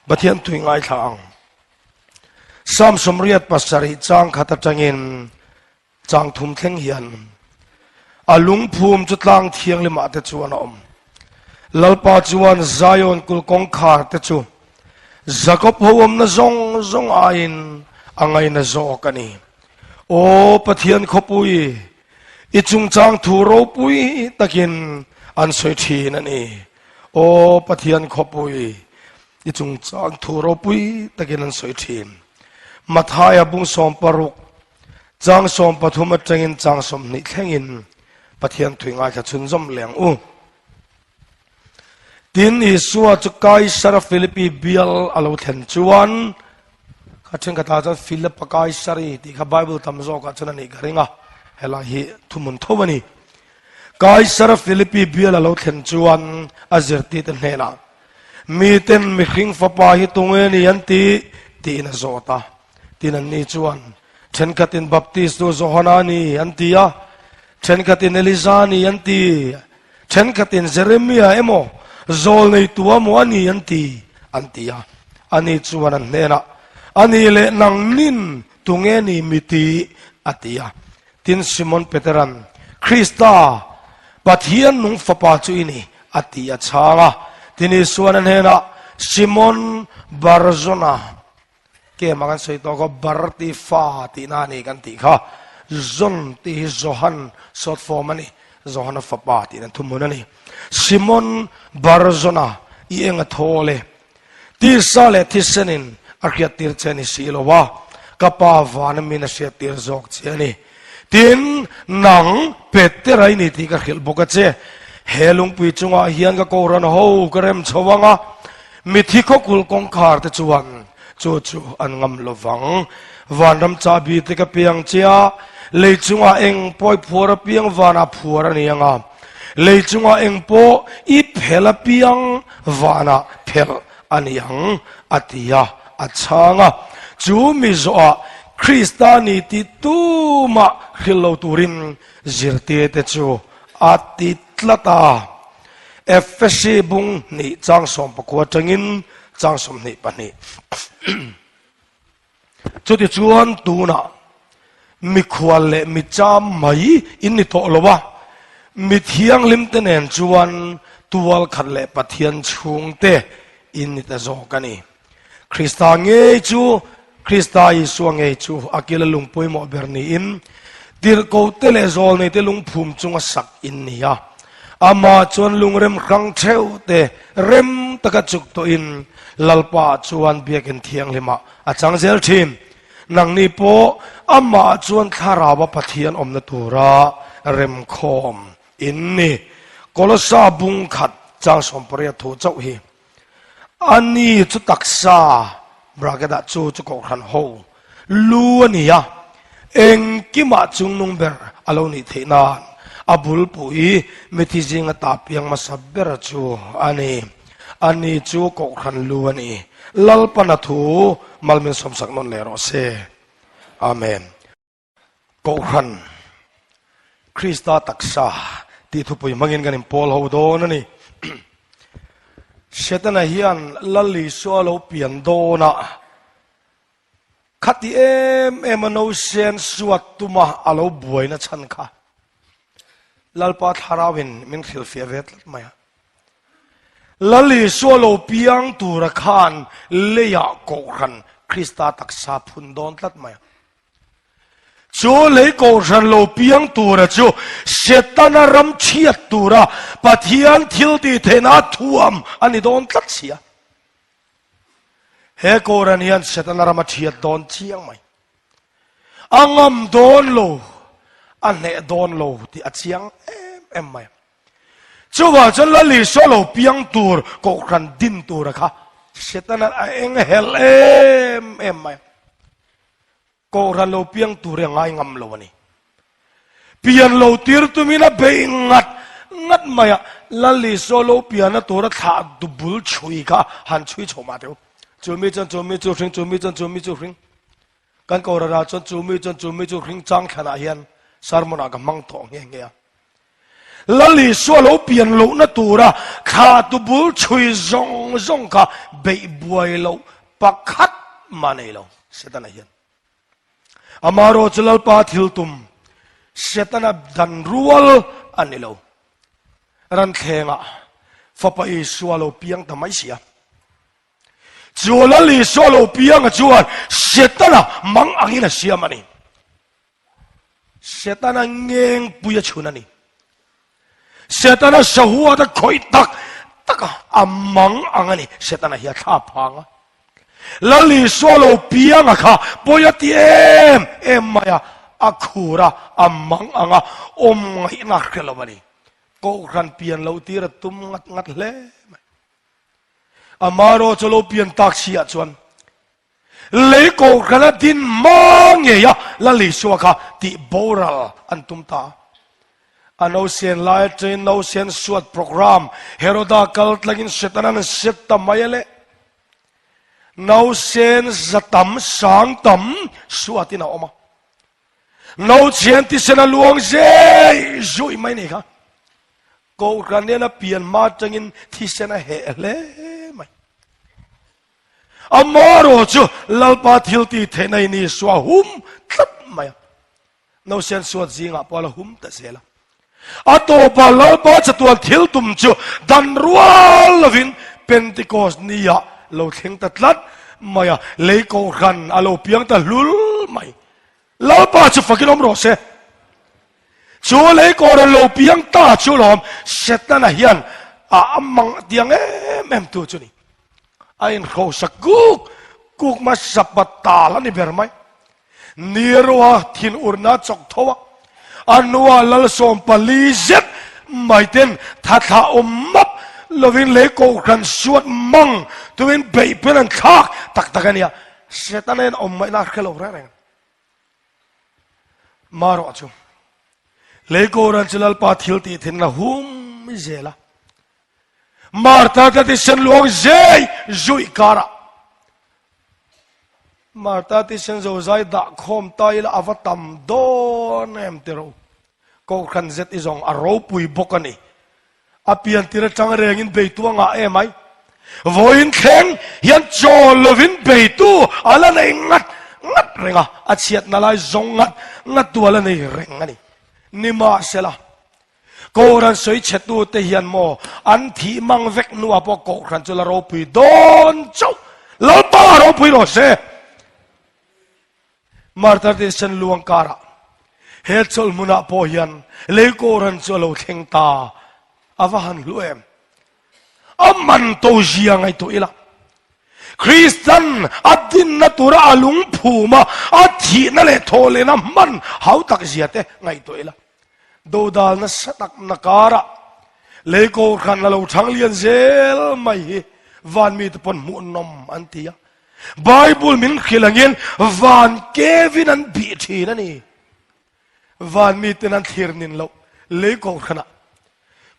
Batian tuing ai thang Sam somriat pasari chang khata changin chang thum thleng hian alung phum chutlang thiang lima te chuan om lalpa chuan Zion kul kong khar te chu Jacob hom na zong ain angai na zo kani o pathian khopui ichung chang thu ro pui takin an soi thin ani o pathian khopui ichung chang thu ro pui takin an soi thin mathaya bung som paruk chang som pathum atangin chang som ni thlengin pathian thuinga kha chunjom leng u tin isua chu kai sara philippi bial alo thlen chuan khachen kata cha philip kai sari ti kha bible tamzo ka chana ni garinga hela hi thumun thobani kai sara philippi bial alo thlen chuan azerti te hena mi ten mi khing fa pa hi tunge ni anti ti na zota tinan ni chuan then katin baptist do Johana ni antia then katin Elizani anti then katin Jeremiah emo zol nei tua mo ani antia ani chuan an nena ani le nang nin tunge ni miti atia tin Simon Peteran Krista pathian nung fapa chu ini atia changa tini suan an hena Simon Barzona ke makan soito ko barti fa ti nani kan ti kha zon ti Johan short form ani Johan fa pa ti nan thumunani Simon Barzona ienga thole ti sale thisenin akya tir cheni silowa kapa van min sia tir jok cheni tin nang peterai ni ti ka khil boka che helung pui chunga hian ka ko ran ho karem chawanga mithi ko kul kong khar te chuan chu an ngam lovang vanram chabi te ka piang chia leichunga eng poi phora piang vana phura nianga leichunga eng po I phela piang vana phel aniang atia achanga chu mi zo Kristani ti tuma khilo turin zirte te chu atitlata efesi bung ni chang som pakwa changin chang som ni pani chuti chuan tuna mi khwal le mi cham mai in ni to lowa mi thiang lim te nen chuan tual khat le pathian chung te in ni ta zo kani Krista nge chu Krista Yesu nge chu akila lungpoi mo berni in dir ko te le zol nei te lung phum chunga sak in ni ya ama chuan lungrem khang theu te rem taka chuk to in lalpa chuan biakin thiang lima achang zel thim nang ni po ama chuan tharawa pathian omna tura rem khom inni kolosa bung khat chang sompria thu chau hi ani chu taksa bragada chu ko khan ho lu ania eng kima chung nung ber alo ni theina abul pui methi jinga tapiang masabber chu ani chu ko khan lu ani lalpana thu malmin somsak non lero se amen ko khan Krista taksa ti thu pui mangin ganin pol ho do nani Shetana hian lalli swalo pian do na khati emano sen suat tuma alo buaina chan kha lalpa tharawin min khil fia vet maya lalli swalo piang tura khan leya ko khan Krista taksa phundon tlat maya chu le ko ran lo piang tura chu Shetana ram chiat tura pathian thil ti thena thuam ani don tlat sia he ko ran hian Shetana ram chiat don chiang mai angam don lo ane don lo ti achiang em mai chuwa chan la li solo piang tur ko ran din tura kha Shetana eng hel em mai ko ran lo piang tur ngai ngam lo ani pian lo tir tumina be ngat maya lalli solo piana tora tha dubul chui ka han chui choma deu chumi chu ring kan ko ra chumi chu ring chang khana hian sarmona ga mang thong nge lali sual lo pian lo na tura kha tu bul chui zong ka bei buai lo pakhat manei lo setana hian amaro chalal pa thil tum setana dan rual anilo ran thenga fapa i sualo piang tamai sia chuala li sualo piang a chuan setana mang angina sia mani setana ngeng puya chunani setana sahua da khoi taka amang angani setana hiya tha phanga lali sualo piang a kha poya tiem maya akhura amang anga ngai na khelo mani ko ran pian lo tira tum ngat le amaro chalo pian taksia chuan le ko kana din mange ya lali suaka ti boral antum ta ano sen lai train no sen suat program heroda kalt lagin setanan setta mayele no sen zatam sang tam suatina oma no chen ti sena luang je zui mai ne kha ko ranena pian ma changin thi sena he le mai amaro chu lalpa thilti thenai ni swa hum tlat mai no sen suat zinga pala hum ta sela ato pa lalpa chatual thil tum chu dan rual lovin pentecost niya lo theng ta tlat maya leiko ran alo piang ta lul mai lalpa chu fakinom ro se chu leiko ran lo piang ta chu lom setana hian amang tiang em tu chu ni ain kho sakuk ma sapata la ni bermai nirwa thin urna chok thowa anwa lal som palizet maiten thatha ummap lovin leko kan suat mang tuin beipen an khak takania setanen mai na khelo reng maro chu leko ran chilal pa thilti thin na hum zela marta ta ti sen luang zai zui kara marta ti sen zo zai da khom tai la avatam don em tero ko khan zet izong aro pui bokani apian tira chang rengin beituanga emai voin kheng hian chol lovin beitu ala nei ngat renga achiat nalai zong ngat tu ala nei rengani nima sela koran soi chetu te hian mo an thi mang vek nu apo ko khan chula ro pui don chau lalpa ro pui ro se marta de sen luang kara he chol muna po hian le koran cholo theng ta avahan luem amman to jia ngai to ila Christian adin natura alung phuma athi na le thole na man hau tak jiate ngai to ila do dal na satak nakara leko khan lo thang lian zel mai hi van mi te pon mu nom antia bible min khilangin van kevin an bi thi na ni van mi te nan thir nin lo leko khana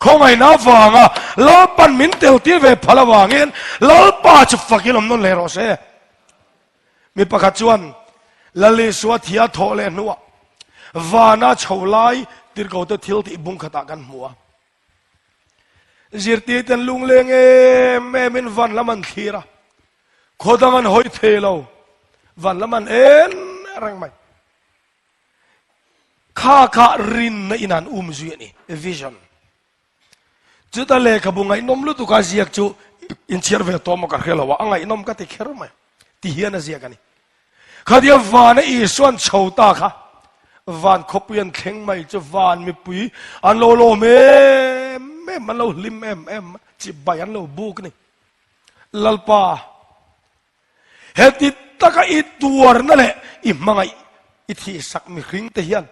khongai na wanga lalpan min tel ti ve phalawangin lalpa chu fakilom non le ro se mi pakhat chuan lali suathia thole nuwa vana cholai tirko te thil ti bung khata kan muwa zirti ten lungleng min van laman thira khodangan hoi thelo van laman en rang mai kha rin na inan zui ni vision chuta le kabungai nom lu tu ka ziak chu in chiar ve to mo ka khelawa angai nom ka te kher mai ti hian a ziak ani khadia van i suan chhota kha van khopian theng mai chu van mi pui an lo me man lo lim em chi bayan lo buk ni lalpa heti taka i tuar na le i mangai i thi sak mi hring te hian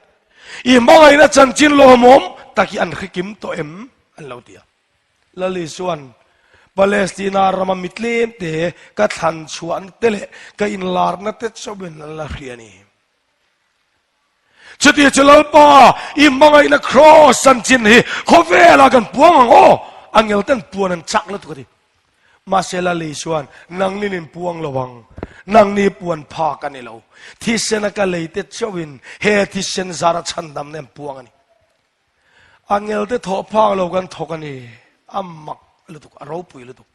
i mangai na chan chin lo mom taki an khikim to em an lo tia lali suan Palestina rama mitlen te ka than chuan tele ka in lar na te choben la khiani chuti chulalpa i mangai na cross an chin hi khovela kan puang o angel ten puan an chak la tukati masela le suan nang nin puang lawang nang ni puan pha kan ni lo thi sena ka leite chowin he thi sen zara chandam nem puang ani angel te tho phang lo kan thokani amak lutuk aro pui lutuk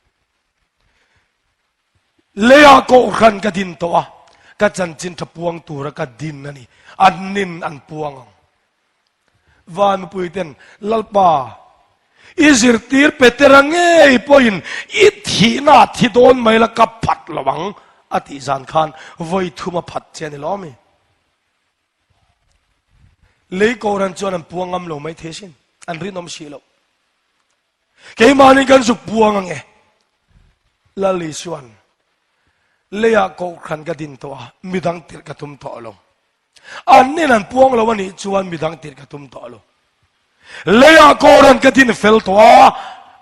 leya ko khan ka din to a ka chan chin thapuang tur ka din ani annin an puang van puiten lalpa izir tir peterange poin ithina thidon maila ka phat lawang ati zan khan voi thuma phat chen lomi lei koran chuan an puangam lo mai thesin an rinom si lo ke mani kan su puang nge lali suan leya ko khan ka din to midang tir ka tum to lo an nen an puang lo ani chuan midang tir ka tum to lo leya koran ka din fel to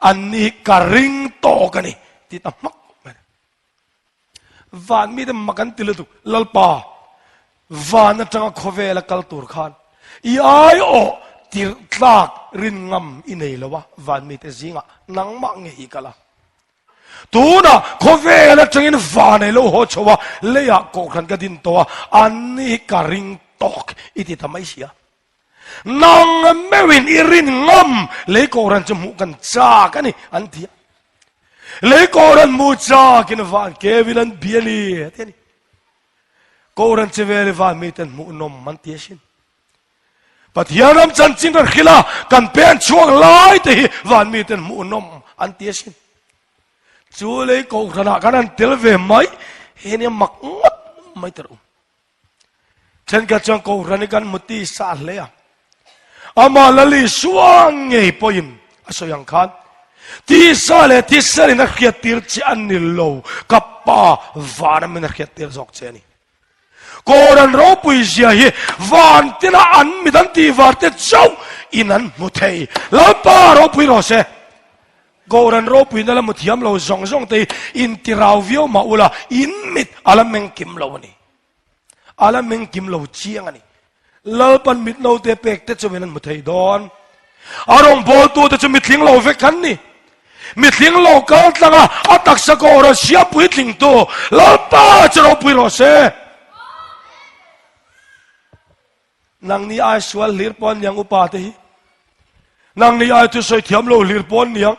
an ni ka ring to kani ti ta mak van mi de makan tilu lalpa van atanga khovela kal tur khan ai o tir tlak rin ngam inei lawa van mi te zinga nang ma nge hi kala tuna khovela changin van lo ho chowa leya ko khan ka din to ani ka ring tok iti tamai sia nang mewin irin ngam le ko ran chmu kan cha kani an thia le ko ran mu cha kin van kevin an biani teni ko ran chevele van mi ten mu nom man tiesin pathianam chan chin ran khila kan pen chuang lai te van mi ten mu nom an tiesin chu le ko khana kan an tel ve mai hene mak ngot mai ter chen ka chang ko ran kan muti sa le ya ama lali suang ngei poim asoyang khan ti sale ti sale na khiatir chi anil lo kappa vana men khiatir zok cheni koran ro puisia hi van tina an midan ti varte chau inan muthei la pa ro pui ro se koran ro pui na la muthiam lo zong zong te in tirau vio ma ula in mit ala meng kim lo ni ala meng kim lo chiang ani lalpan mit lo te pek te chumenan muthei don arong bol tu te chumithling lo ve kan ni mithling lo kal tlanga atak sa ko ora sia puitling tu lalpa chro pui ro se nang ni ai swal lirpon yang upate hi nang ni ai tu soi thiam lo lirpon yang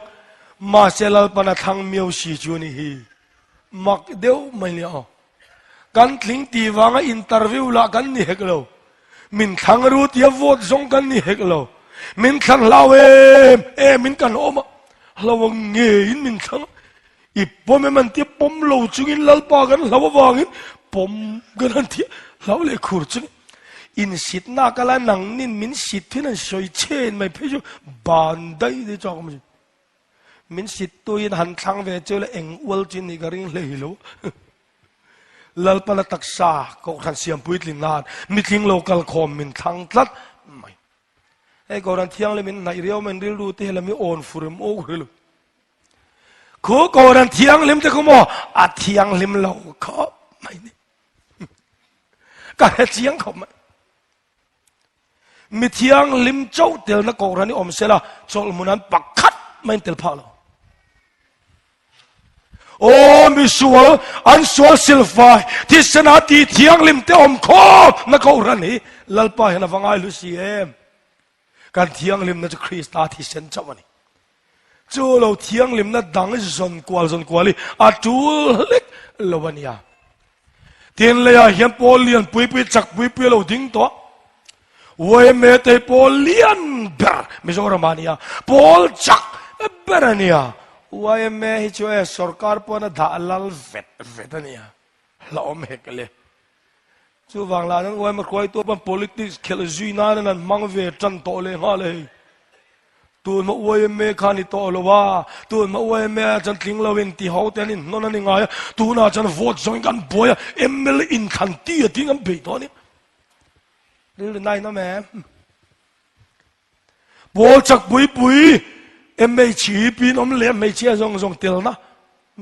ma selal pana thang miau si chu ni hi mak deu mai ni o kan thling ti wanga interview la kan ni heklo min thang ru tia vote zong kan ni heklo min thang lawe min kan oma lawang nge in min thang i pom man ti pom lo chungin lalpa kan lawa wangin pom gan ti law le khur chung in sit na kala nang nin min sit thin an soi chen mai pheju ban dai de chok mi min sit tu in han thang ve chele eng wal chin ni garing le hi lo lalpa la taksa ko khan siam puitling nan mitling local khom min thang tlat mai e goran thiang le min nai riau men ril ru te helami on furum o helu ko goran thiang lim te ko mo a thiang lim lo kho mai ni ka thiang kho mai mi thiang lim chau tel na goran ni om sela chol munan pakhat mai tel phalo oh mi sual an sual silfai ti sanati thiang lim te om kho na goran ni lalpa hena wangai lu siem kan thiang lim na chu Krista thi sen chawani chu lo thiang lim na dang zon kwali a tul lek lowania tin le ya hian polian pui chak pui lo ding to we me te polian ber mizoramania pol chak berania we me hi chu e sarkar pona dhalal vetania la om hekle chu wang la nang we ma khoi to pan politics khel zui na nan mang ve chan to le nga le tu ma we me khani to lo wa tu ma we me chan tling lo win ti ho te ni non ani nga tu na chan vote join kan boya ml in khan ti ting am be to ni ri nai na me bol chak pui em mei chi pin om le mei chi zong tel na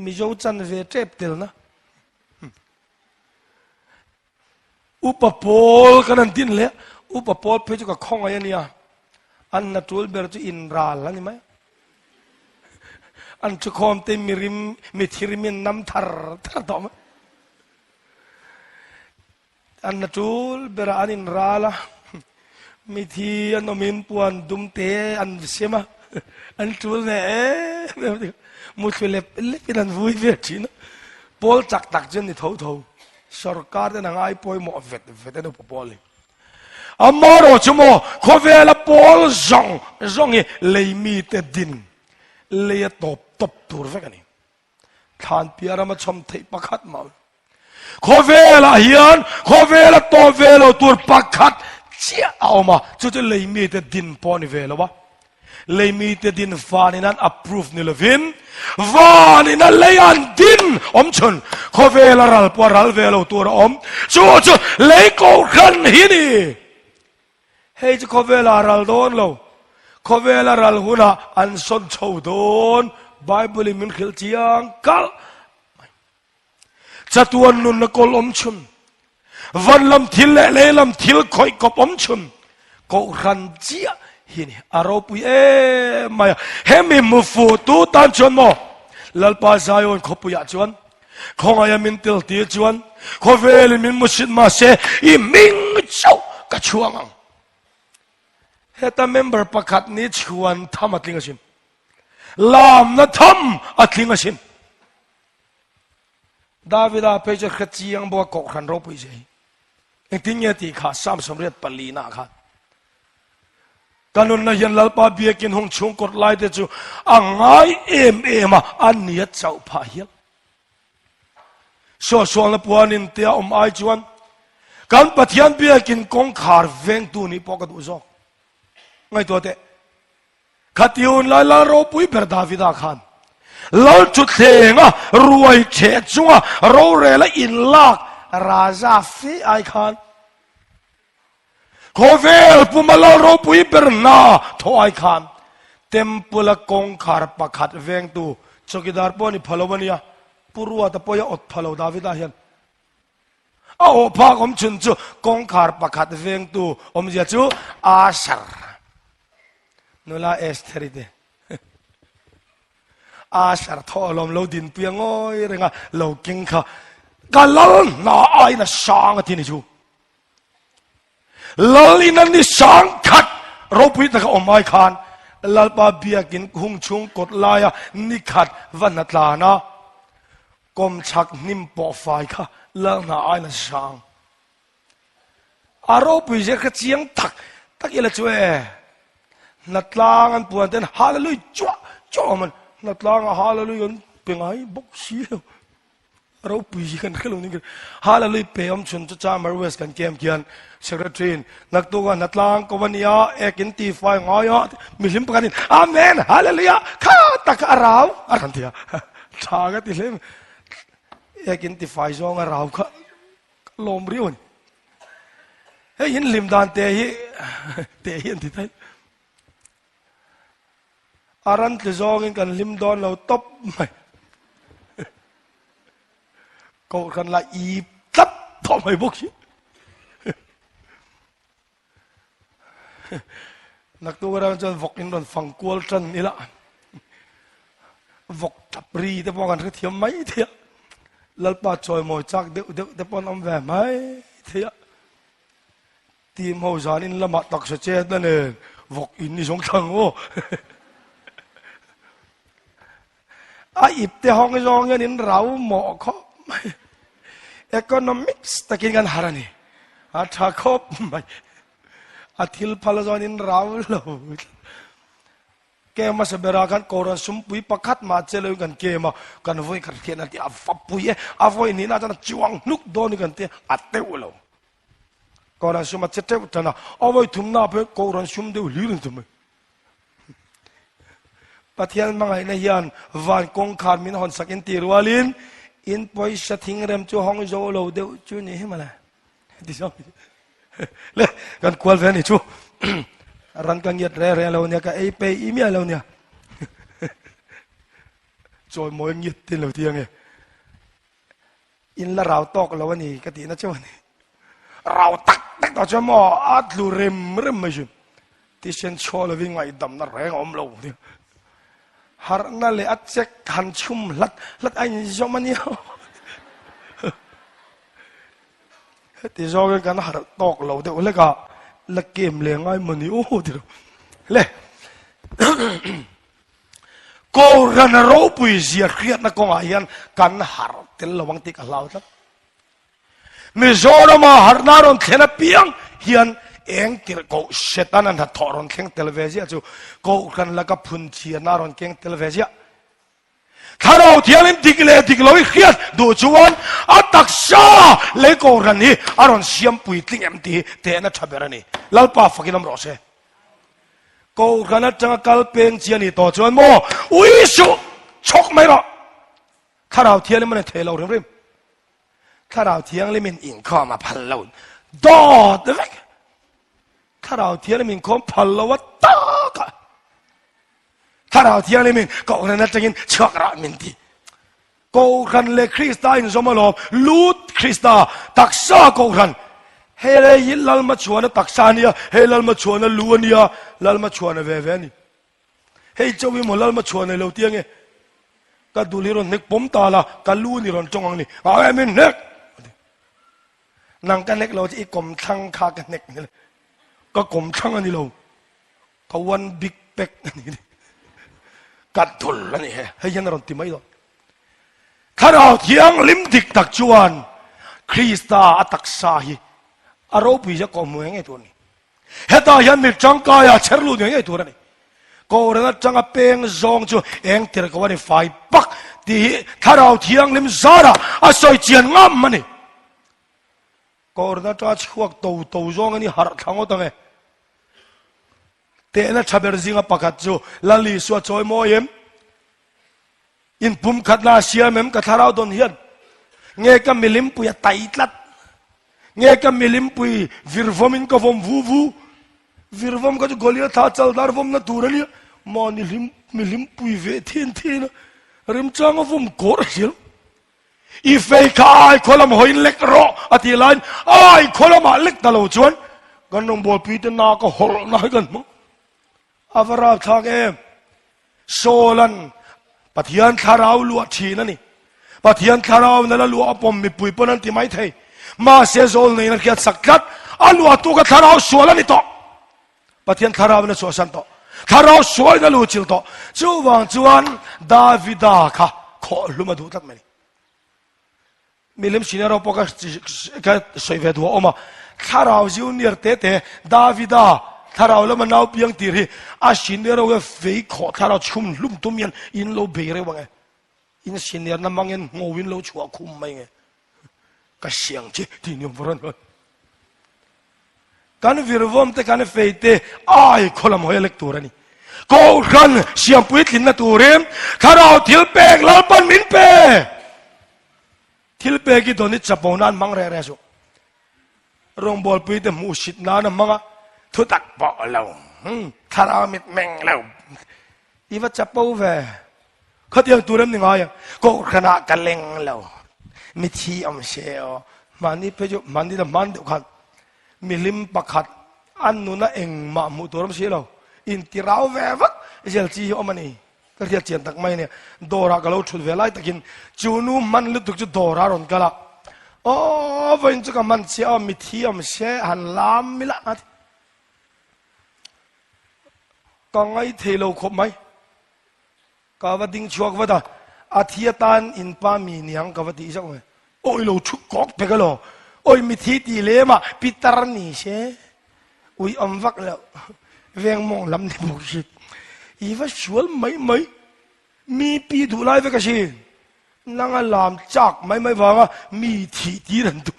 mi zo chan ve trep tel na upapol kanan tin le upapol pe chu ka khong ai ania an na tul ber chu in ral ani mai an chu khom te mirim mi thirimin nam thar to ma an na tul ber an in rala มีทีอันนมินปวนดุมเตอันเสียมาอันจูเน่มุสลิมเล็กนันวุ้ยเวทีนะปอลจักตักจนนี่ท้สรการเดินง่ายปอยหมอเวทนั่นปอลเลยอามาโรชโมขอเวลาปอลจงเลยมีแต่ดินเลยตบตัวเวกันนี่ทานพิอารามาชมเทปขัดมาขอเวลาเฮียนขอเวลาตัวเวลาตัวปขัดเชี่ยเอามาจะเลยมีแต่ดินปอนี่เวลาวะเลยมีแต่ดินฟ้านี่นั้น approve นี่ละวินฟ้านี่นั้นเลยอันดินชนขอเวลารัลปวรัลเวลาตัวจูเลยกูขันฮินี่เฮ้ยจะขอเวลารัลโดนเราขอเวลารัลหุนะอันสนชาวโดนไบเบิลมันขิลจียงกัลจะตัวนุนนกลชุนวันลำทิลเลลำทิลคอยกบชุนกูขันเจียฮินี่อารมณ์ปุยมาเฮมิมุฟูตูตันชนโมลลปาซายอนขบุยจวนขงายมินติลตีจวนขเวลมินมุสิดมาเซอีมิงเจ้ากระชวงเฮตาเมมเบอร์ประกาศนี้ชวนทำอัดลิงชิมลามนัทำอัดลิงชิมดาวิดาเพจขจียงบัวกอกขันรบปุยเจเองทิ้งเงตีขาสามสมเร็จปลีนาขากันนุนนยันลลปาเบียกินหงชงกดไล่เดจูอ่างไงมาอันนี้เจ้าพาเฮียส่วนละปวนินเตียไอจวนกันปะเทียนเบียกินกงขาเวงตูนี่ปอกดูซอกไงตัวเตะขัดยูนไล่ลารปุยเปรดาวิดาขันลลจุดเทงะรวยเฉดจังโรเรลอินลากราซาฟีไอขันขอเวลปุมาลารปุยเปรนาทอไอขันเต็มปุละกงขาปะขัดเวงตูชกิดาร์ปอนี่พลวันยาปุรัวตะปอยอดพลาวดาวิดาเฮียนเอาพากชุนจูกงขาปะขัดเวงตูจะจูอาชาร์นุลาเอสเทริเดอาชาร์ทอลมโลดินเปียงอ้อยเรงะโลกิงค่ะกาลลน่าไอน่ะช่างที่นี่จูลลินันนี่ช่างขัดรบพิตะก็อมไอคานลลปาเบียกินหุงชุงกดลายนิขัดวันนัตลานะกมชักนิมปอไฟค่ะแล้วน่าไอน่ะช่างอารมณ์พิเศษก็เจียงตักอีละช่วยนัตลางันปวนเต้นฮาเลลูยจ้วมันนัตลางฮาเลลูยเป็นไงบุกชีเราปีกันขึ้นลงนี่กันฮาเลลูยเปย์ชนจะจ้ามาเวสกันเกมเกียนเซกเรตรีนนักตัวนัตลางกวันนี้เอกินตีไฟงอยมิลิมปกันนินอาเมนฮาเลลูยข้าตักอาราวอะไรกันเถียชากันติเลมเอกินตีไฟซองอาราวก็ลมริ้วนี่เฮ้ยยินลิมดานเตยอันที่ไทยอารันติจองกันลิมดอนเราตบไม่ก็กันละอีตับทำไมบุกชีนักตัวเราจะวกอินโดนฟังกวลจันนี่ละวกจับรีแต่พอกันเทียมไม่เทียลัลปาจอยมอยจักเดี๋ยวปอนอมแหวไม่เทียทีมหัวจานินละมาตักเสจนั่นเองวกอินนี่สงทังโอ้อิบเตห้องจองยันนินเราหมอเขาeconomics ตะกินกันหารานี่อาชาคบไม่อาทิลพลจอนินเราโลแกมาเสบรากันโกรันสุมปุยประคัดมาเจริญกันเกมากันวุ่นกันเทียนที่อาฟับปุยอาวุ่นนี่น่าจะจวงนุกโดนกันเทียอัดเตวโลโกรันสุมมาเจเตวจันนะอาวุ่นทุ่มหน้าเพื่อโกรันสุมเดียวลืมทุ่มปะเทียนมังไงในยันวันกงขาดมินหอนสักอินตีรัวลินอินปอยสทิ้งเริ่มจูห้องโจโลเดียวจูนี่ให้มาเลยดิฉันเลยกันควอลเฟนี่จูรันกันยัดเร่เราเนี่ยก็ไอเปย์อีเมียเราเนี่ยจอยมวยยัดตินเราเทียงไงอินละเราตอกเราวันนี้ก็ตีนะเจ้าวันนี้เราตักต่อจะมออัดลูเริ่มไม่ชุนที่เชนโชว์เราวิ่งไงดำนั่นแรงอมเราเนี่ยฮาร์นั่นเลยอัดเช็คหันชุ่มลัดไอ้นี่จอมันเนี่ยที่จอกันฮาร์ตอกเราเดี๋ยวเลยก็ ละเกมเลยง่ายมันนี่โอ้เดี๋ยวเลยก็รันเราปุยเสียเครียดนักกงอายันกันหาร์เตลระวังติกเหล่าทับมิโซรามาหาร์นารอนเทนเปียงเฮียนเองติรก็เซตันันหัดทอรอนเข่งเทเลวิซีจูก็กันละกับพุนเชียนารอนเข่งเทเลวิซีถ้าเราเที่ยวลิมติกเลยติกเราเครียดดูจวนอัตักษาเล็กก็รันนี่อารอนเสียมปุยติงเอ็มตีเตนัทเบรนี่ลัลปาฟักินน้ำรอเซก็กันจังกัลเปงเชียนี่ต่อจวนโมอุยสุชกไม่หรอถ้าเราเที่ยวลิมันเทเราเริ่มถ้าเราเที่ยวลิมันอินข้อมาพันเราดอดเล็กถ้าเราเที่ยวลิมันข้อพันเราวัดตากถ้าเราเที่ยวลิมันก็คนนั้นจะกินชักระมินทีก็กันเลยคริสต์อินสมรบลูดคริสต์ตักษาก็กันเฮเลยยิลลมาชวนตักษานี่เฮลลมาชวนลูนี่ลลมาชวนเวเวนี่เฮ้ยเจ้าวิมลลมาชวนเราเที่ยงไงก็ดูลิรอนเน็กผมตาละก็ลูนี่รอนจงอังนี่อะไรมินเน็กนั่งกันเน็กเราจะอีกกลมทั้งคากันเน็กนี่เลยก็กลมทั้งอันนี้เราก็วันบิ๊กเป็กอันนี้กัดทุลแล้วนี่ให้ยันรอนติไม่หรอกถ้าเราเที่ยงลิมดิกตักจวนคริสตาอัตักษาฮีอารมณ์พิจารณาเมืองไอ้ตัวนี้เหตุยันมีจังกายเชิดลุยไอ้ตัวนี้ก็เรื่องจังเป็นจงจูเองที่เรียกว่าไฟปักที่ถ้าเราเที่ยงลิมซาระอาศัยเจียนงามมันนี่ก็เรื่องจังช่วงตัวจงอันนี้หาทั้งหมดเลยแต่นั่นชาวเบอร์ซิงปักจูลันลิสวดจอยโมเอ็มอินปุ่มขัดนาเสียเมมกับถ้าเราโดนเฮียนเงี้ยก็มีลิมปุยไตลัดเงี้ยก็มีลิมปุยวิรวมินก็วมวูวิรวมก็จะกอลีท่าจัลดาร์วมน่ะตัวนี้มานี่ลิมมีลิมปุยเวทีนทีนะริมจังวมโกรธเสียอีเฟย์ข้าไอ้คนละมหอยเล็กรออธิลานไอ้คนละมาเล็กตลอดชวนกันน้องบอลปีเตนาก็หอลน่ากันมั้งอาฟราทางเอ็มโซลันปะเทียนคาราวลัวชีนั่นนี่ปะเทียนคาราวนั่นละลัวอปมมีปุยปนันที่ไม่ไทยมาเสียโซลในนักเกียรติสักกัดอันลัวตัวกับคาราวสวยแล้วนี่ต่อปะเทียนคาราวนั่นสวยสันต่อคาราวสวยนั่นลัวจิลต่อจูวังจวนดาวิดาค่ะขอลุมาดูตักมันมีเล่มสินเราปกก็สวยเวดัวออกมาคาราวจิวเนียร์เตเตดาวิดาถ้าเราแล้วมันเอาเพียงตีรีอาชินเดียเราก็เฟยขอถ้าเราชุ่มลุ่มตุ้มยันอินโลเบรว่าไงอินชินเดียนั่นมังเงินงูวินโลชัวคุมไม่ไงก็เสียงจีที่นิยมพรันกันวิรวมแต่กันเฟยเตไอ้คนละมวยเล็กตัวนี่ก็กันเสียงปุยทินนัตัวเรียมถ้าเราทิลเปกลาปันมินเปทิลเปกิโดนิจับปนันมังเร่ๆสุรองบอลปุยเตมูชิดนานมังอะทุตักปอเราถ้าเรามิดแมงเราอีว่าจะปูเวเขาเตียงตัวเริ่มหนึ่งอะไรก็ขณะกันเล็งเรามิทีอมเชลมันนี่เพจุมันนี่แต่มันเดียวกันมีลิมปักขัดอันนู้นเองมาหมู่ตัวเริ่มเชลเราอินที่เราเววักเจลจีอมันนี่ก็เรียกเจียนตักไม่เนี่ยโดราก็เราชุดเวลาตะกินจูนูมันลึกตุกจุดโดรารอนกันละโอ้วันจุกมันเชียมิทีอมเชหันลามมิละก็ไงเทโลครบไหมก็ว่าดิ้งชัวก็ว่าอาทิตย์ตันอินปามีเนียงก็ว่าดีสักไหมโอ้ยเราชุกกอกไปกันหรอโอ้ยมีที่ดีเลยมาปิตรนี่เช่อุ้ยอมวักแล้วเวียงมองลำในบุกิอีว่าชวนไหมมีปีดูไล่ไปกันสินั่งลามจักไม่ว่ามีที่ดีนั่นตัว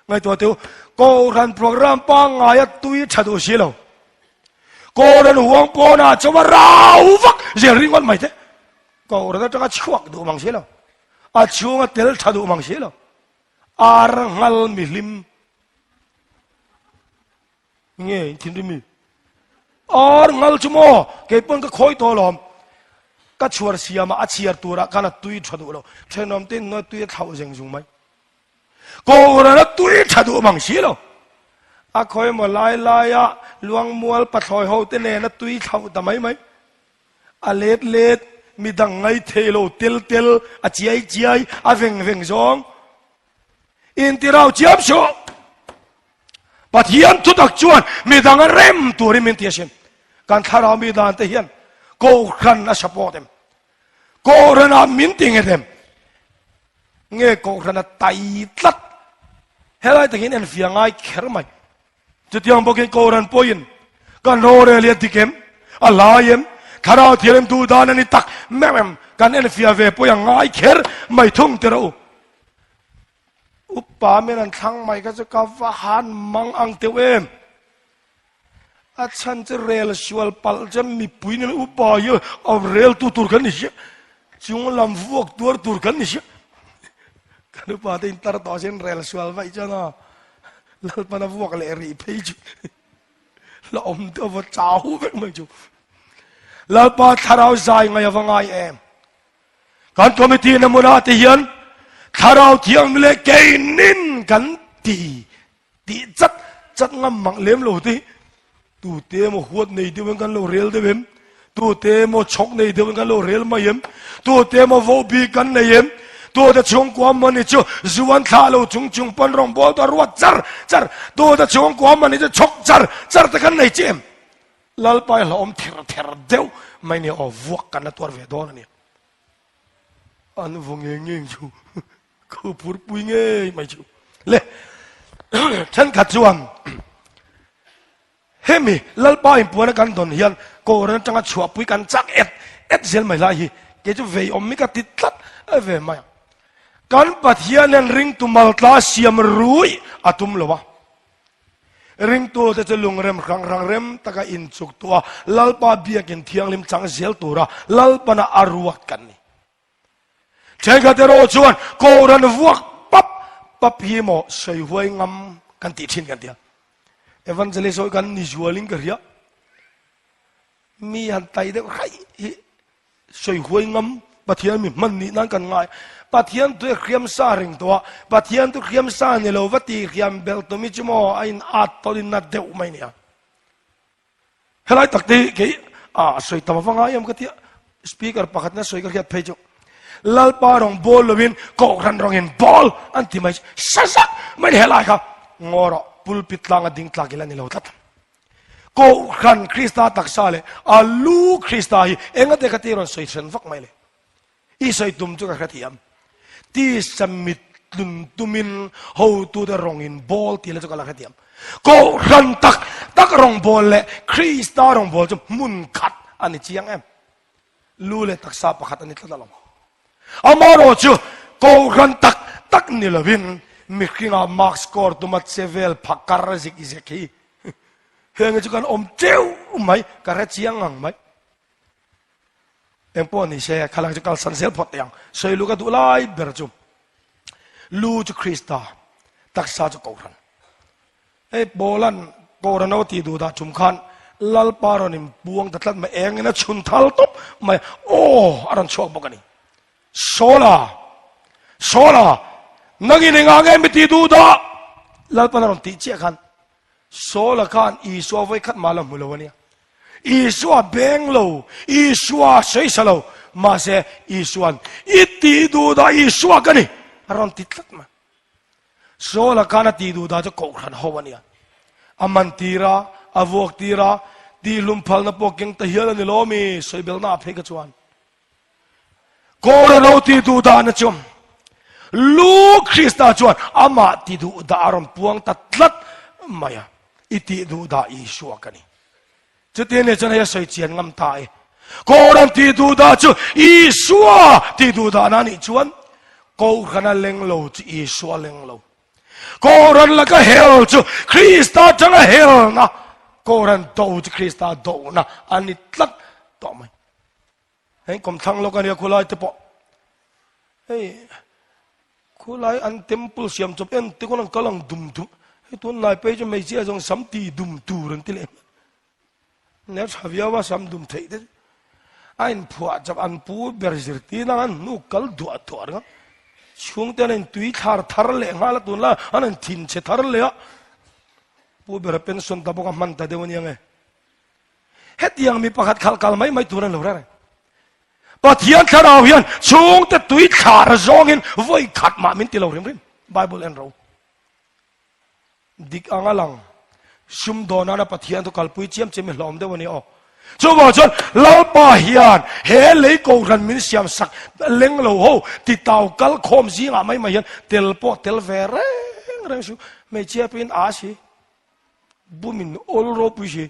ไงตัวเดียวก็รันโปรแกรมปังไงตุยชัดดูสิเราก็เรื่องห่วงปนจะว่าเราฟักเรื่องนี้มันไม่ใช่ก็เรื่องจะช่วงดูมังเสียแล้วช่วงเตลชาดูมังเสียแล้วรังฮัลมิลิมเงี้ยทิ้งดิมีรังฮัลชั่วโมงเก็บปนก็คอยตัวลมก็ชวนเสียมาเชียร์ตัวละกันตุยชาดูเราเช่นน้ำเต้นน้อยตุยเท่าเสียงสูงไหมก็เรื่องตุยชาดูมังเสียแล้วคอยมาลายลวงมัวปัดถอยเขาเตเนนัตุยเขาทำไมไหมเล็ดมีดังไงเทโลเตลเจียเวงจงอินที่เราเจียบโช ปัทเฮียนทุตักจวนมีดังเร็มตัวริมินเทียชินการทาราวมีดานเทียนโกครันอาชปอเต็มโกรันอามินติงเต็มเงี้ยโกรันอาไตตัดเฮลัยตะกินเอ็นฟิยังไงเขรไม่จุดยังบอกให้โกรันปอยินกันโนเรเลียติเกมอะไรเอ็มทาราวเทียมดูดานันตักแม่มกันเอ็นฟิยาเวปอยังไงเขรไม่ทุ่งเตระอุปาเมนันทั้งไม่ก็จะกาวหันมังอังเตวเอ็มอาฉันจะเรลชวลปัลจะมีปุยนอุปาเยอะเอาเรลตัวกันนี่เชี่ยจงลำวกตัวกันนี่เชี่ยกันอุปาเดินตระต่อเช่นเรลชวลไว้จ้านะแล้วปนวกเลยรีเพย์จุแล้วอมตัวว่าเจ้าเว้ยมึงจุแล้วปาทาราวใจไงยังไงเอ็มการคอมมิตี้นมุนาที่ยันทาราวเที่ยงเล็กเกนินกันตีจัดงำมังเลี้ยมโลที่ตัวเตมหัวในเดียวกันโลเรลเดียวมตัวเตมชกในเดียวกันโลเรลมาเยี่ยมตัวเตมวบีกันในเยี่ยมตัวจะชงความมันนี่จู่จวนท่าเราจุงปนรองบอลตัวรัวจัรตัวจะชงความมันนี่จะชกจัรตะกันในเจมลัลไปหลอมเทระเดียวไม่เนี่ยเอาวกกันนะตัวเวดอนนี่อันวงเงี้ยจู่เขาพูดปุยเงี้ยไม่จู่เล่ฉันขัดจวนเฮมิลัลปายปัวนักันดอนเฮียนโกรันจังชัวปุยกันจักเอ็ดเซลไม่ไล่เกจูเวอมมิกติดตัดเวมากันปัทเฮียนริงตุมัลตาเสียมรุยอาตุมลวะริงตัวจะลุงเร็มรังเร็มตะกอินสุกตัวลัลปาเบียกินเทียงลิมจังเซลตัวระลัลปนาอารุวักกันนี่เจ้าก็จะรอชวนโกรันวักปั๊บฮีโมใส่หัวงำกันติดชินกันเดียวเอวันเจลิสกันนิจวลิงกันเรียมีอันไตเด็กใครใส่หัวงำปะเทียนมีมันนี่นั่นกันง่ายปะเทียนตัวเขียมซาริงตัวปะเทียนตัวเขียมซาเนี่ยเราวัดตีเขียมเบลตัวมิจโมไอ้อาตอลินนัดเดวไม่เนี่ยเฮ้ยตักตีกี่ใส่ตัวฟังไงยังก็ที่สปีกเกอร์ปากนั้นใส่ก็แค่เพจลัลปารองบอลลวินก็รันรองเห็นบอลอันที่ไม่สักไม่เห็นอะไรครับงอระปุลปิดลางดิ่งตลากิลันนี่เราทัดก็รันคริสต์ตักซาเลอาลูคริสต์ฮีเองก็เด็กที่เราใส่เส้นฟักไม่เลยอีใส่ตุ่มจุกกระเทียมที่สมิดตุมินhow to the rong in ball ที่เราจุกกระเทียมก็รันตักรองบอลเลยคริสต์รองบอลจะมุนขัดอันนี้เชียงเอ็มลูเลตักซาปะขัดอันนี้ตลอดอามาโรจูก็รันตักนี่ละวินมิกงามาร์คสกอร์ตุมัดเซเวลพักการ์ซิกอิเซกีเฮงจุกันอมเจ้าไม่การ์เชียงงังไม่เอ็มพอนี่เช่ขลังจุกันสันเซลพอดยังใส่ลูกดูไล่เบรจูลูจูคริสตาตักซาจุกอรันไอ้บอลันกอรันเอาตีดูดาจุมขันลัลปารอนิมบวงตัดลัดมาเองนะชุนทัลตุบไม่โอ้อารันชอบบอกกันนี่โซลานักอินงานไม่ตีดูดาลัลปานารอนตีเชี่ยกันโซลากันอีสัวไว้ขัดมาลมุลวันนี้อีสัวเบงโลอีสัวเซย์สโลมาเซอีสัวนอีตีดูดาอีสัวกันนี่อารอนติดลัดมาโซลากันตีดูดาจะโกรธหัววันนี้อามันตีระอาวกตีระดีลุมพัลนับปกิงตะเฮียนนี่ล้อมีสวยเบลน่าเพกจวนโกรธเอาตีดูดานจมลูกคริสต์จวนอามาตีดูดาอารมณ์พวงตัดลัดมายาอิตีดูดาอิชัวกันนี่จะเตียนเนี่ยจะให้ใส่เจียนงำตายโกรันตีดูดาจูอิชัวตีดูดานานี่จวนโกรันเลงโลจูอิชัวเลงโลโกรันละก็เฮลจูคริสต์จังเฮลนะโกรันโตจูคริสต์โตนะอันนี้ลัดต่อไหมเฮ้ยกรมทั้งโลกเนี่ยคุณไล่ตะปอเฮ้ยคุณไล่อันเต็มปุลเสียมจบเอ็นที่คนนั้นกำลังดุมให้ตัวนายไปจะไม่เสียจงสัมตีดุมตูรันติเลยเนี่ยชาวเยาวสัมดุมเถิดไอ้ผัวจับอันปูเบอร์สิตีนั่นนุกัลดัวตัวนะช่วงเต้นตุยทาร์เลยงาละตัวละอันนั้นทิ้งเชทาร์เลยปูเบอร์เป็นส่วนตะบกมันแต่เดี๋ยวนี้ยังไงเฮ็ดยังมีประคัดขัลกัลไม่ตัวนั้นหรือไรปัทยันทาราวยันช่วงแต่ตุยทาร์จงอินไว้ขัดมามินติเราเรื่องไบเบิลเอ็นเราดิกอังลัง ชุมโดนนะปะเทียนตุกัลปุยเจียมเจมิหลอมเดวันนี้อ๋อจู่ว่าจนเล่าป่าเฮียนเฮเลยกูรันมินเสียมสักเล็งโลโหติดเตากัลคอมซีงาไม่มาเห็นเตลโปเตลเวเรงชูไม่เชื่อเป็นอาชีบุมินโอลโรปุชี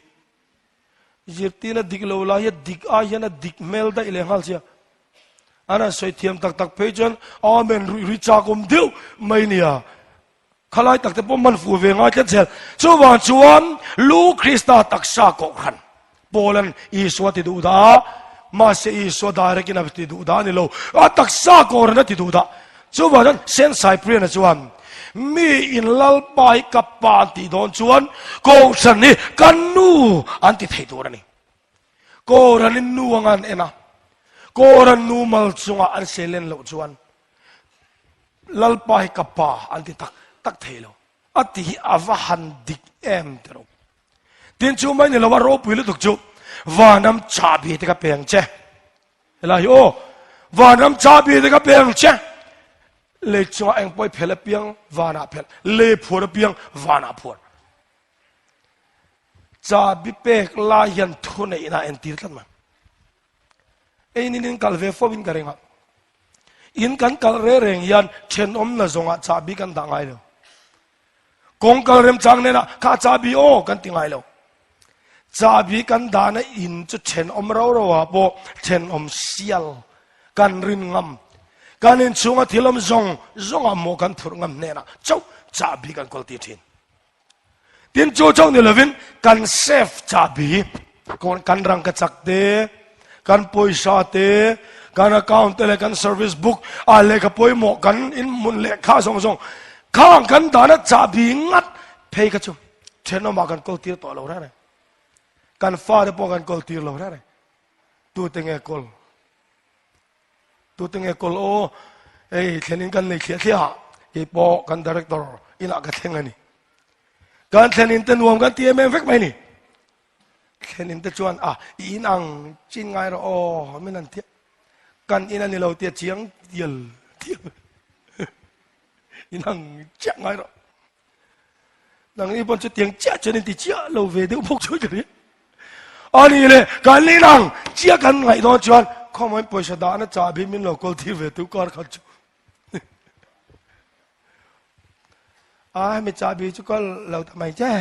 ยิบตีน่ะดิกโลลายดิกอาเฮียน่ะดิกเมลได้เลยฮัลเซียอันนั้นสวยเทียมตักเพจนอาเมนริจากุมเดียวไม่เนี่ยขลายตักแต่พวกมันฟูเวงอาเจนจู่ว่าจวนลูคริสต์ตักซากกันโปแลนด์อีสวติดูดามาเสียอีสวดาเรกินาติดูดานี่โลตักซากกันนั่นติดูดาจู่ว่านั้นเซนไซเปรียนจวนมีอินลัลไปกับปานติโดนจวนกงสันนี่กันนูอันติเทตัวนี่กรันนูงันเอ็นะกรันนูมัลซุงอันเซเลนโลจวนลัลไปกับปาอันติตักเทโลอัติอาวหันดิกเอ็มเตโรดินจูไม่เนี่ยเราว่ารบวิลตุกจูวานัมชาบีเตกับเปียงเจเฮลาโยวานัมชาบีเตกับเปียงเจเลกจังเองไปเพลเปียงวานาเพลเลผัวเปียงวานาผัวชาบีเปกลายันทุนอินาเอ็นตีร์กันมาไอ้นี่กัลเวฟวินกันเองอินกันกัลเรงยันเชนอมน่ะจงอาชาบีกันต่างไงเลยกงกัลเรมจังเนี่ยนะข้าชาบีโอกันติงไงเลยชาบีกันดานอินจุเชนอมเราว่าโบเชนอมเซียลกันรินงำการเห็นช่วงที่ลมจงอ่ะโมกันทุรงำเนี่ยนะเจ้าจ่าบีกันกอลตีทินดินโจเจ้าเนี่ยเลวินกันเซฟจ่าบีกันรังกระจักเตกันป่วยชาเตกันอ account เตกัน service book อะไรก็ป่วยหมอกันอินมุนเล็กข้าส่งข้างกันดานะจ่าบีงัดเพย์กันจุเช่นน้องมากันกอลตีต่อเราได้เลยกันฟ้าเดปอกันกอลตีเราได้เลยตัวเต็งเอกอลตัวตึงเอกโลเอ้เทนินกันในเขียเทียไอ้ปอกันดีเรคเตอร์อินากันเทงอันนี้การเทนินตันรวมกันที่เอ็มเฟกไหมนี่เทนินตันชวนอินังจินไงเราไม่นั่นเทียกันอินันนี่เราเทียเชียงเดียลเทียอินังเจ้าไงเราดังนี้บนจุดเตียงเจ้าจนติเจ้าเราเวเดียวพวกช่วยกันเนี่ยอันนี้เลยการนี้นังเจ้ากันไงตอนชวนข้อมันปวดชะดานะจ่าบิมินเรากอลที่เวทุกการขัดจูไม่จ่าบิจุกอลเราทำไมแจ้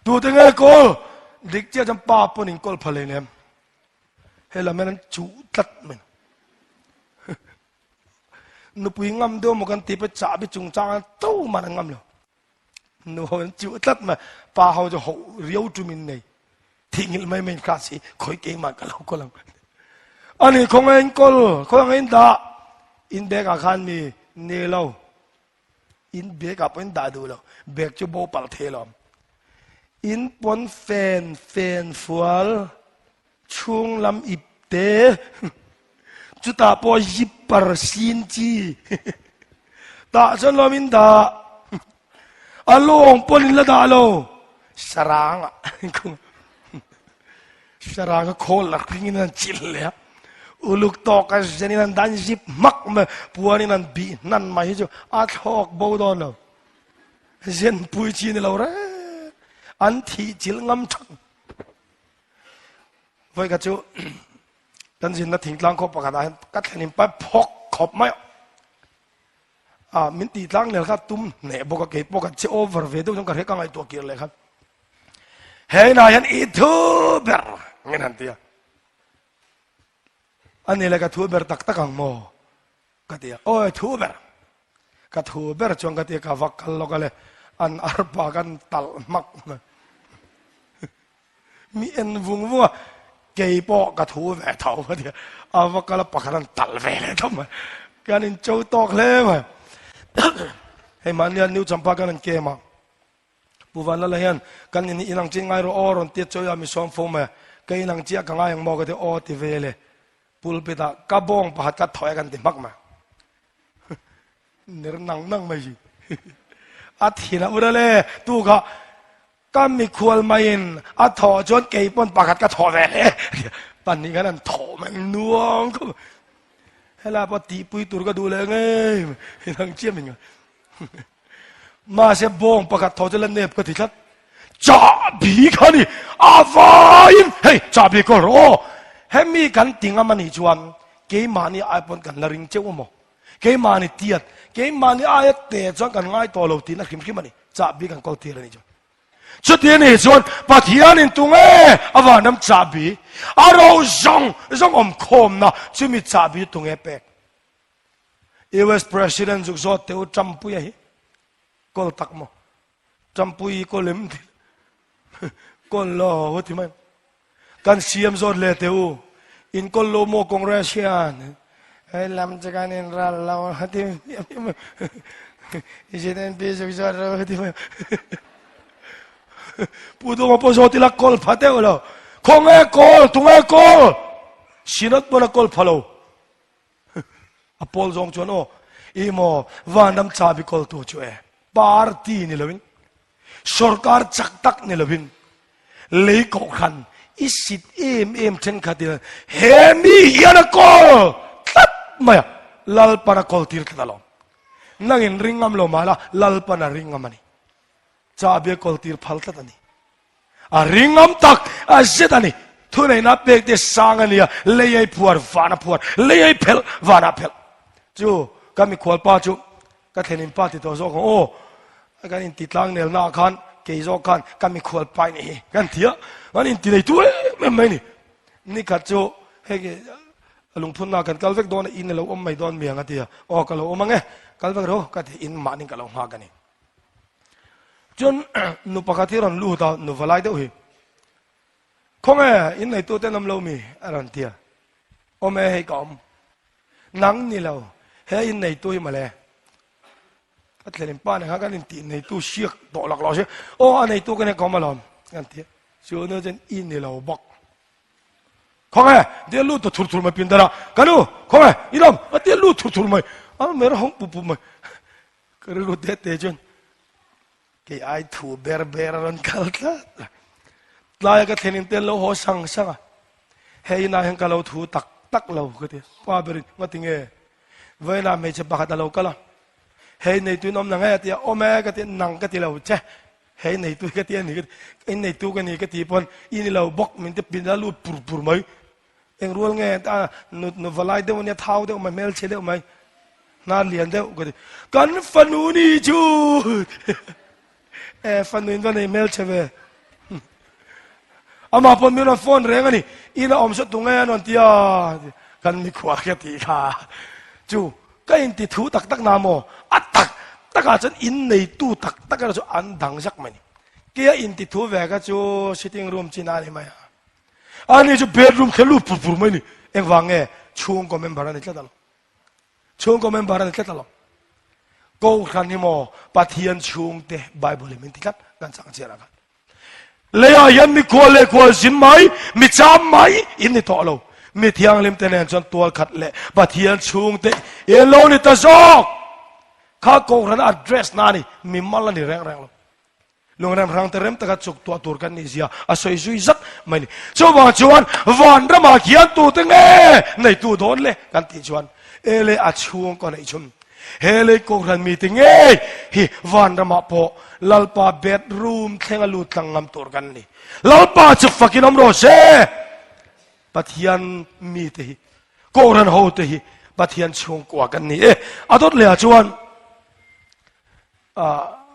ตัวตั้งไงกอลดิกเจ้าจำปาปนิงกอลพะเลเนี่ยเฮล่ามันจูตัดมันนุปุยงำเดียวมันกันตีไปจ่าบิจุงจางตู้มันงำเลยนุมันจูตัดมาปาเขาจะหัวเรียวจุมินเนี่ยทิ้งไม่คลาสสิคอยเก่งมากกับเราก็ลังอันนี้คงเองก็คงเองด่าอินเบกอาคารมีเนลเราอินเบกกับเป็นด่าดูเราเบกจะโบปัลเทลอมอินปนแฟนฟัวลช่วงลำอิบเตจุดตาปอยิบปาร์ซินจีตาจนเรามินด่าอารมณ์ปนิลด่าเราสรางอ่ะสรางก็โคลลักพิงนันจิลเลยอุลุกตอกกันเจนินันดันจิบมักมาปัวนี่นันบีนันมาให้จูอัดหอกบอดอนเราเจนปุยจีนเราเร่อันที่จิลงำชังไว้กับจูดันจินนัดทิ้งกลางขบปากกากัดแค่นี้ไปพกขบไม่มินตีตั้งเลยครับตุ้มเนี่ยบอกกับเกตบอกกับเจ้าโอเวอร์เวดูจงกระเทกังไอตัวเกียร์เลยครับเฮ้ยนายยันอีทูเบอร์เงี้ยนั่นเดียอันนี้เลยกับทูเบอร์ตักกังโมกัดเดียโอ้ยทูเบอร์กับทูเบอร์จงกัดเดียกับวักกันโลกเลยอันอาร์ปากันตัลมักมีเอ็นวุ้งว่าเกย์ปอกกับทูเบอร์เท่ากัดเดียอาวักกันปากกันตัลเวเลยทำไมการอินโจตอกเลยมั้ยให้มันยันนิวจำปากันเกมาบุวันละเลยยันกันอินอินังจิงไงเราอรอนเตี้ยจอยามิสอมโฟมกันอินังเจียกันไงยังมองกันที่อติเวเลยปุลปิตากระบองพัดกัดถอยกันติมักมาเนื้อนั่งไม่ใช่อาทิตย์นะอุดเลยตู้ก็ก็มีควรมาอินอาถอจนเกย์ปนปากกัดกัดถอยเลยปันนี้กันนั่นถอมันนัวก็เฮล่าพอตีปุยตุรก็ดูเลยไงทางเชี่ยมันไง มาเสียบงประกาศทอจะเล่นเนบก็ติดชัดจ่าบีกันนี่อาฟายเฮ้ยจ่าบีก็รอเฮ้มีกันติงอามันอีจวนเกยมานี่ไอปนกันลาริงเจ้าโมเกยมานี่เตียดเกยมานี่ไอเตะจวนกันง่ายตัวเราตีนักขิมมันนี่จ่าบีกันก็เตียดนี่จวนชุดนี้จวนปะเทียนินตุงอาวาน้ำจ่าบีอารมณ์จงอมคมนะชิมิจ่าบีตุงเป็กUS President จุกโซเตวจำปุยก็ตักโมจำปุยก็เล็มทีก็รอว่าที่มันกันเสียมโซเลเตวอินก็โลโมคองเรสเซียนไอ้ลำจักรนินรัลเราที่อิจฉาเป็นปีจุกโซเราที่มันพูดว่าพอโซติลักกอลพัดเตวแล้วคงกอลตุงกอลชินัดบนกอลพะโลอพอลจงชวนโออีโมวันดำชาบิกอลตัวช่วยปาร์ตี้นี่ละวินสรการจักตักนี่ละวินเลี้ยกขันอิสิตเอ็มเช่นขัดเฮมียานกอลตัดมาลัลปานกอลตีร์ตลอดนั่งอินริงงามโลมาละลัลปานริงงามันชาบิกอลตีร์พัลตัดนี่ริงงามตักเจตันนี่ทุนไอ้นับเบกเดสังนี่เลี้ยผัววานาผัวเลี้ยเพลวานาเพลจูก็มีขวดป้าจูก็เทนินป้าติดตัวโซ่ของโอ้กันอินติดลังเนลนาคันเกยโซ่คันก็มีขวดไปนี่กันเถียกันอินติดไอ้ตัวไม่นี่นี่ขัดจูเฮ้ยลุงพุนนากันกัลเวกโดนอินเราอมไม่โดนเมียงกันเถียโอ้กัลโอมังเอ้กัลเวกรู้ก็ที่อินมานี่กัลงหากันนี่จนนุปกติรันลู่ตานุฟลายเดียวเหคงอินในตัวเต้นน้ำเรามีอะไรเถียโอเมให้กอมนังนี่เราเฮ้ยในตัวมาเลยก็เล่นป้าเนี่ยกันในตัวเชือกตกหลักเราใช่โอ้ในตัวกันเนี่ยก็มาลอมกันเถอะส่วนนั้นอินนี่เราบอกข้องเดี๋ยวลูกตัวทุรๆมาเป็นดารากันดูข้องอีลอมเดี๋ยวลูกทุรๆมาเมื่อห้องปุ๊บมาก็รู้เด็ดจนกี่ไอ้ถูเบรรันกัลต์ลายก็เห็นเต้นเราหัวสังเฮ้ยนายหังกันเราถูตักเราก็เถอะป้าเบริมาติงเวลาไม่จะบักดาเราก็ละเฮ้ยในตัวน้องนางเตียโอแม่ก็เตียนางก็เตียเราเจ้เฮ้ยในตัวก็เตียนี่ก็ในตัวก็นี่ก็เตียปนอินเราบอกมันจะเป็นแล้วปุรไหมเองรู้ไงนูวลายเดียวเนี่ยเท้าเดียวมันเมลเชเดียวไหมน่าเลียนเดียวก็กันฟันูนี่จูฟันูนี่เมลเชเวอามาปนมีนโฟนเร่งอันนี้อินอมสตุงเงินนนทีกันมีขวาแค่ตีขาจูก็อินติทูตักนาโมตักอาจจะอินในตู้ตักก็จะอันดังสักมันเกี่ยอินติทูเวก็จู sitting room จีน่าเลยไหมอันนี้จู bedroom แค่ลูกปุรไหมนี่เอ็งฟังช่วงก็เมมบารันนี่แค่ตลอดช่วงก็เมมบารันนี่แค่ตลอดก็ขันนี่โมปะเทียนช่วงเตะไบเบิลมันติดกันสังเกตกันเลยยันมีควอลสินไหมมีจามไหมอินนี่ต่อเรามีเทียงลิมเตนจนตัวขัดเละปะเทียนช่วงเตะเอโลนี่ตะซอกข้าโกงรัน address นานี่มีมัลลันนี่แรงเราลงแรมรังเตร็มตะกัดจุกตัวตัวกันนี่เสียอาศัยซุยซักไม่นี่ชาวบ้านชวนวันระมาเขียนตัวตึงในตัวโดนเลยกันติชวนเลยอาช่วงก่อนไอชุนเฮเลยโกงรันมีตึงฮิวันระมาพอลลปาเบดรูมแข่งลูตังงามตัวกันนี่ลลปาจะฟักินน้ำโรเซ่ปะเทียนมีเตหิโกรันโฮเตหิปะเทียนชงกว่ากันนี่อาตุเลยจวน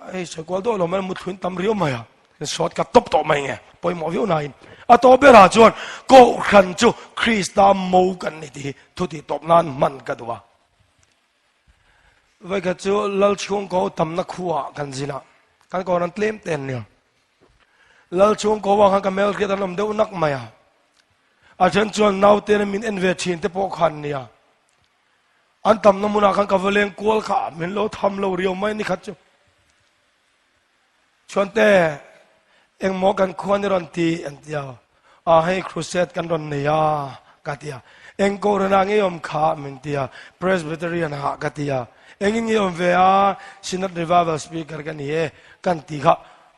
ไอ้สกุลตัวเรามันมุดหุ่นตำเรียวมาอ่ะสอดกับตบต่อมาไงปล่อยหมอวิวนายอาตัวเบราจวนโกรันจูคริสตามโมกันนี่ทีทุติตบนั้นมันกันตัวไว้กับจูลลชงเขาทำนักขัวกันสินะกันก่อนนั้นเล่มเต็นเนี่ยลลชงเขาว่ากันเมลคิดอะไรมันเดี๋ยวนักมาอ่ะอาจารย์ชวนนาวเตนมินเอ็นเวชินเตปขันเนี่ยอันทำน้ำมันอาการกับเลงกวลขามินเราทำเราเรียวไม่นี่ขัดจูชวนเตเอ็งมอกันควรรันตีอันเดียวให้ครูเซตกันรันเนี่ยกัตยาเอ็งโกรนังเยี่ยมขามินเดียเพรสบิเทเรียนหากัตยาเอ็งเยี่ยมเวียซินัดรีวาเวลสปีกเกอร์กันนี่กันตีข้า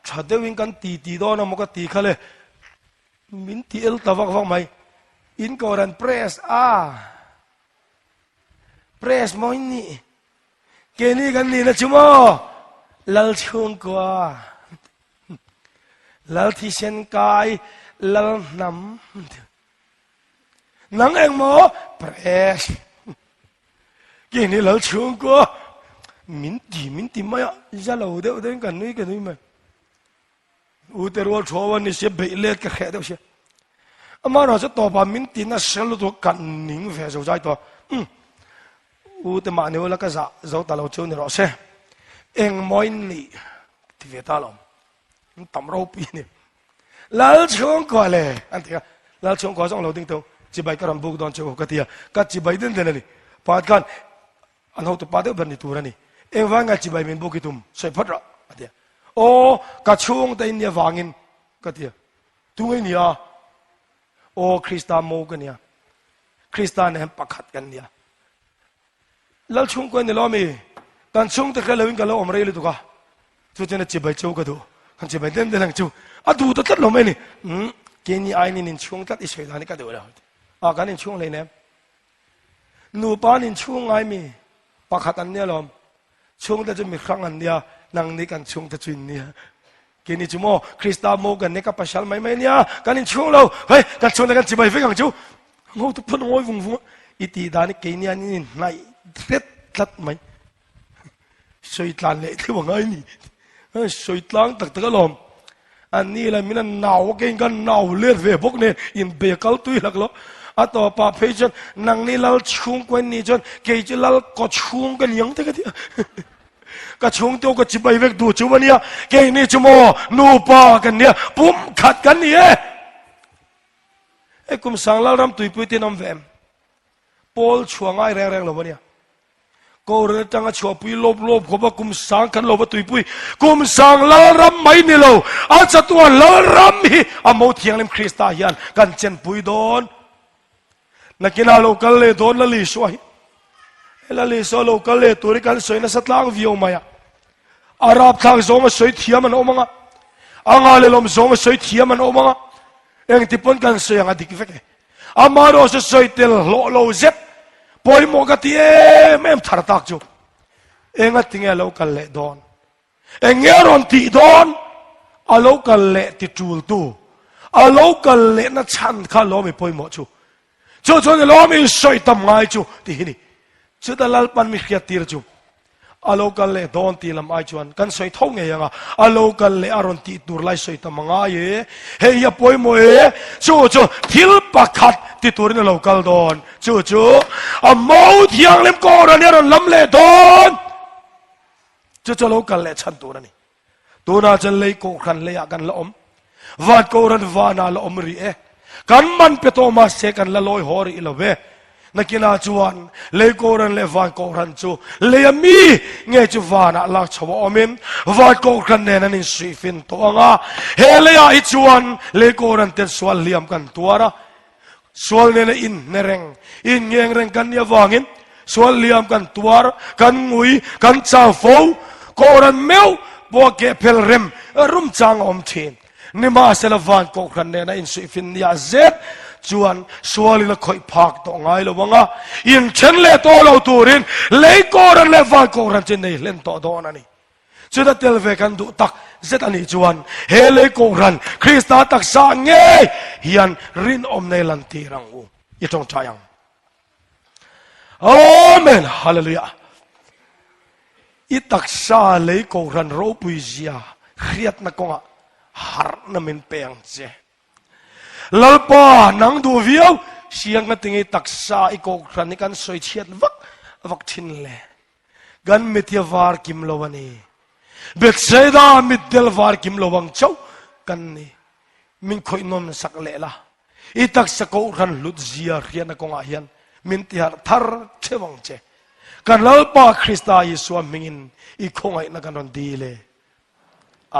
ชัดเดวินกันตีโดนมก็ตีข้าเลยมินตีเอลตะวักฟังไหมอินโกรันเพรสเพรสมอยนี่เกนี่กันนี่นะจุโม ลลช่วงกว่าลลที่เช่นกายลลน้ำนังเองหมอเปรสกินนี่ลลช่วงกว่ามินตีไม่อะจะเล่าเดี๋ยวกันนี่กันนี่ไหมอุตรวชวันนี้เสียเบลเล็กแค่เดียวเสียอามาเราจะตอบมินตีน่ะเสียรู้ตัวกันนิ่งเฟซใจตัวอุตมาเนี่ยแล้วก็จะตาเราเจ้าเนี่ยเราเสียเองมอยนี่ที่เวทาลมตำรวจปีนี่แล้วช่วงก่อนเลยอันที่แล้วช่วงก่อนส่งเราดิ้งตรงจีบไปการบุกโดนเจ้ากันที่ก็จีบไปดิ้งเดนนี่พอกันอันเขาตัวปาเดบันนี่ตัวนี่เองว่าไงจีบไปมินบุกิตุมใส่พัดระอันที่โอ้ก็ช่วงแต่อินเดียวางอินกันที่ตัวนี้อ่ะโอ้คริสตานโมกันเนี่ยคริสตานเนี่ยปักขัดกันเนี่ยแล้วช่วงก่อนเนี่ยเรามีการช่วงแต่แค่เราวิ่งกันเราอมเรย์เลยถูกปะทุกเจ้าเนี่ยจีบไปเจ้าก็ดูกันจีบไปเดินหลังจูอ่ะดูตัดลงไหมนี่เกณฑ์ไอ้นี่ช่วงตัดอิสระนี่ก็ดูแล้วกันนี่ช่วงเลยเนี่ยหนูป้านี่ช่วงไอ้มีปักขัดอันเนี่ยลมช่วงแต่จะมีครั้งอันเดียนั่งนี่กันช่วงแต่จุนเนี่ยเกณฑ์นี่จูโมคริสตานโมกันเนี่ยก็ประชันไม่เนี่ยกันนี่ช่วงเราเฮ้ยกันช่วงแต่กันจีบไปฟิกกันจูงงทุกคนงงฟุ้งอีตีดานี่เกณฑ์นี่ไหนเด็ดลัดไหมช่วยตานเลยที่ว่าไงนี่ช่วยล้างตักตะกลมอันนี้แหละมินันหนาวเก่งกันหนาวเลือดเวพวกเนี่ยอินเบกัลตุยหลักล้ออัตโตปาเพจนนังนี่ลัลช่วงกันนี่จนเกยจลัลก็ช่วงกันยังเท่กันที่ก็ช่วงตัวก็จิบไปเวกดูจูมันเนี่ยเกยนี่จูโมนูปากันเนี่ยปุ่มขัดกันเนี่ยไอ้กุมสังลัลรำตุยปุยตีน้ำแวมปอลช่วงไอ้แรงๆหรอวะเนี่ยก็เรื่องจังชัวปุยลบเขาบอกกุมสังกันลบตุยปุยกุมสังลัลรำไม่เนี่ยเราอาจจะตัวลัลรำฮีอามอที่ยังเล่มคริสต์ยันกันเจนปุยโดนนักกินอาโลกัลเลโดนละลิสวะละลิสโลกัลเลตัวนี้กันสวยนะสัตว์ล่างวิวมาอ่ะอาราบทางโซมาสวยเทียมันโอมังอ่ะอังอาเลลมโซมาสวยเทียมันโอมังอ่ะเองที่ปนกันสวยงาดิกเฟกอามาโรสสวยเตลโลเจ็บปอยโมกตีเอแม่มทาร์ตักจูเองติงเอโลกัลเลโดนเองเอรอนตีโดนอาโลกัลเลติจูลตูอาโลกัลเลนัชันข้าโลไม่ปอยโมจูจู่ๆเนี่ยล้อมีสวยทำไงจู่ที่นี่จู่แต่ลัลปันมีเขียตีร์จู่อาโลกัลเลโดนตีลำไอจวนกันสวยท่องไงยังอ่ะอาโลกัลเลอารอนตีดูไลสวยทำไงเฮียปอยโมจู่ทิลปักขัดที่ตัวนี้โลกัลโดนจู่อ่ะมอที่ยังเล่มก่อนเนี่ยเราล้ำเล่โดนจู่โลกัลเลฉันตัวนี้ตัวน่าจะเลยโกขันเลยกันละวาดโกรันวานาละรีกันมันเปโตมาเสกันละลอยหอริละเวนักกินาจวนเลยโกรันเลวานโกรันจูเลยมีเงยจวานะลักชวอมินวานโกรันเนนันสีฟินตัวงาเฮเลยอิจวนเลยโกรันเตสวลเลียมกันตัวระสวลเนนอินเนรงอินเงงเรงกันเนี่ยวางินสวลเลียมกันตัวระกันงุยกันจ้าโฟโกรันเมวบัวเกเพลเรมรุมจางอมเทนนี่มาเซลวันก็ครันเนี่ยนะอินสุฟินยาเจ็ดจวนสวาลิละคอยพักตัวไงละวังอ่ะอินเชนเลตัวเราตัวรินเลยก็รันเลวันก็รันเจนเนี่ยเล่นต่อโดนนี่จุดเตลเวกันดูตักเซตันนี่จวนเฮเลยก็รันคริสต์ตักสางเงยยันรินอมในลันตีรังอูยิ่งจงใจยังอาเมนฮาเลลูยาอิตักสาเลยก็รันโรปุยเซียเครียดนักกงอ่ะhar na min peng che lalpa nang du viau siang na tingi taksa ikok ranikan soi chiat vak thin le gan mitia var kim lowani betseda middel var kim lowang chau kan ni min khoi nom sak le la i taksa ko ran lut zia rian ko nga hian min ti har thar chewang che kan lalpa krista yesu mingin i khongai na kan ron di le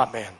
amen